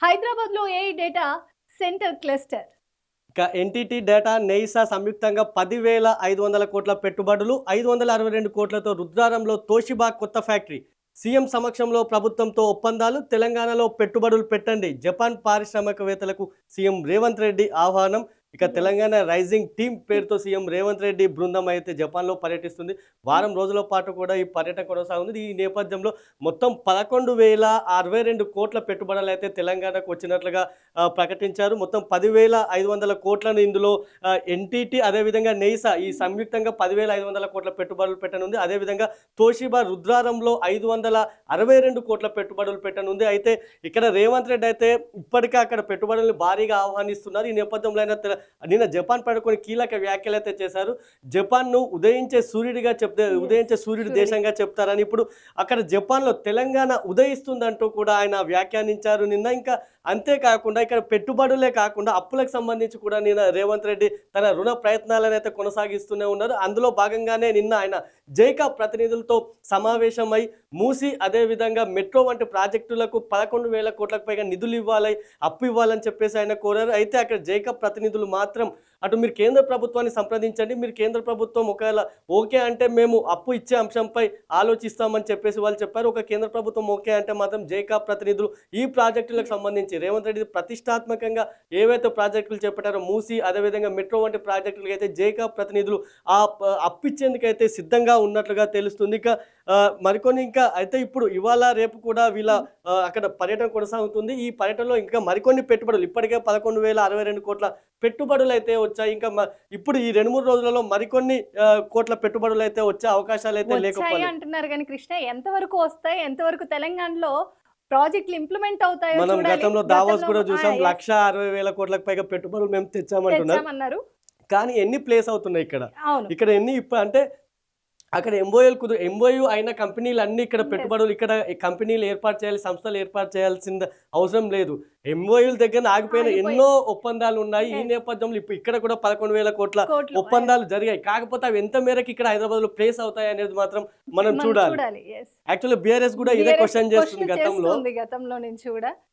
హైదరాబాద్‌లో AI data centre cluster. ఇక NTT data, నెయిసా సంయుక్తంగా 10,500 కోట్ల పెట్టుబడులు, 562 కోట్లతో రుద్రారంలో తోషిబా కొత్త ఫ్యాక్టరీ. సీఎం సమక్షంలో ప్రభుత్వంతో ఒప్పందాలు, తెలంగాణలో పెట్టుబడులు పెట్టండి. జపాన్ పారిశ్రామికవేత్తలకు సీఎం రేవంత్ రెడ్డి ఆహ్వానం. ఇక యెస్. తెలంగాణ రైజింగ్ టీమ్ పేరుతో సీఎం రేవంత్ రెడ్డి బృందం అయితే జపాన్లో పర్యటిస్తుంది. వారం రోజుల పాటు కూడా ఈ పర్యటన కొనసాగుతుంది. ఈ నేపథ్యంలో మొత్తం 11,062 కోట్ల పెట్టుబడులు అయితే తెలంగాణకు వచ్చినట్లుగా ప్రకటించారు. మొత్తం 10,500 కోట్లను ఇందులో ఎన్టీటీ అదేవిధంగా నెయిసా ఈ సంయుక్తంగా 10,500 కోట్ల పెట్టుబడులు పెట్టనుంది. అదేవిధంగా తోషిబా రుద్రారంలో 562 కోట్ల పెట్టుబడులు పెట్టనుంది. అయితే ఇక్కడ రేవంత్ రెడ్డి అయితే ఇప్పటికే అక్కడ పెట్టుబడులను భారీగా ఆహ్వానిస్తున్నారు. ఈ నేపథ్యంలో ఆయన నిన్న జపాన్ పైన కొన్ని కీలక వ్యాఖ్యలు అయితే చేశారు. జపాన్ను ఉదయించే సూర్యుడిగా ఉదయించే సూర్యుడి దేశంగా చెప్తారని, ఇప్పుడు అక్కడ జపాన్లో తెలంగాణ ఉదయిస్తుందంటూ కూడా ఆయన వ్యాఖ్యానించారు నిన్న. ఇంకా అంతేకాకుండా ఇక్కడ పెట్టుబడులే కాకుండా అప్పులకు సంబంధించి కూడా నిన్న రేవంత్ రెడ్డి తన రుణ ప్రయత్నాలను అయితే కొనసాగిస్తూనే ఉన్నారు. అందులో భాగంగానే నిన్న ఆయన జైకా ప్రతినిధులతో సమావేశమై మూసి అదేవిధంగా మెట్రో వంటి ప్రాజెక్టులకు 11,000 కోట్లకు పైగా నిధులు ఇవ్వాలి, అప్పు ఇవ్వాలని చెప్పేసి ఆయన కోరారు. అయితే అక్కడ జైకా ప్రతినిధులు మాత్రం అటు మీరు కేంద్ర ప్రభుత్వాన్ని సంప్రదించండి, మీరు కేంద్ర ప్రభుత్వం ఒకవేళ ఓకే అంటే మేము అప్పు ఇచ్చే అంశంపై ఆలోచిస్తామని చెప్పేసి వాళ్ళు చెప్పారు. ఒక కేంద్ర ప్రభుత్వం ఓకే అంటే మాత్రం జైకా ప్రతినిధులు ఈ ప్రాజెక్టులకు సంబంధించి రేవంత్ రెడ్డి ప్రతిష్టాత్మకంగా ఏవైతే ప్రాజెక్టులు చేపట్టారో మూసి అదేవిధంగా మెట్రో వంటి ప్రాజెక్టులకి అయితే జైకా ప్రతినిధులు అప్పిచ్చేందుకైతే సిద్ధంగా ఉన్నట్లుగా తెలుస్తుంది. ఇక మరికొన్ని ఇంకా అయితే ఇప్పుడు ఇవాళ రేపు కూడా వీళ్ళ అక్కడ పర్యటన కొనసాగుతుంది. ఈ పర్యటనలో ఇంకా మరికొన్ని పెట్టుబడులు ఇప్పటికే 11,062 కోట్ల పెట్టుబడులు అయితే వచ్చాయి. ఇంకా ఇప్పుడు ఈ 2-3 రోజులలో మరికొన్ని కోట్ల పెట్టుబడులు అయితే వచ్చే అవకాశాలు అయితే లేకపోతే అంటున్నారు కానీ కృష్ణ, ఎంతవరకు వస్తాయి, ఎంతవరకు తెలంగాణలో ప్రాజెక్టులు ఇంప్లిమెంట్ అవుతాయో మనం చూడాలి. గతంలో దావోస్ కూడా చూసాం. 1,60,000 కోట్లకు పైగా పెట్టుబడులు మేము తెచ్చామంటున్నారు. కానీ ఎన్ని ప్లేస్ అవుతున్నాయి ఇక్కడ? ఇక్కడ ఎన్ని ఇప్పుడు అంటే అక్కడ ఎంఓయూ అయిన కంపెనీలు అన్ని ఇక్కడ పెట్టుబడులు ఇక్కడ కంపెనీలు ఏర్పాటు చేయాలి, సంస్థలు ఏర్పాటు చేయాల్సిన అవసరం లేదు. ఎంఓయూల దగ్గర ఆగిపోయిన ఎన్నో ఒప్పందాలు ఉన్నాయి. ఈ నేపథ్యంలో ఇప్పుడు ఇక్కడ కూడా 11,000 కోట్ల ఒప్పందాలు జరిగాయి. కాకపోతే అవి ఎంత మేరకు ఇక్కడ హైదరాబాద్ లో ప్లేస్ అవుతాయి అనేది మాత్రం మనం చూడాలి. యాక్చువల్లీ బీఆర్ఎస్ కూడా ఇదే క్వశ్చన్ చేస్తుంది గతంలో నుంచి కూడా.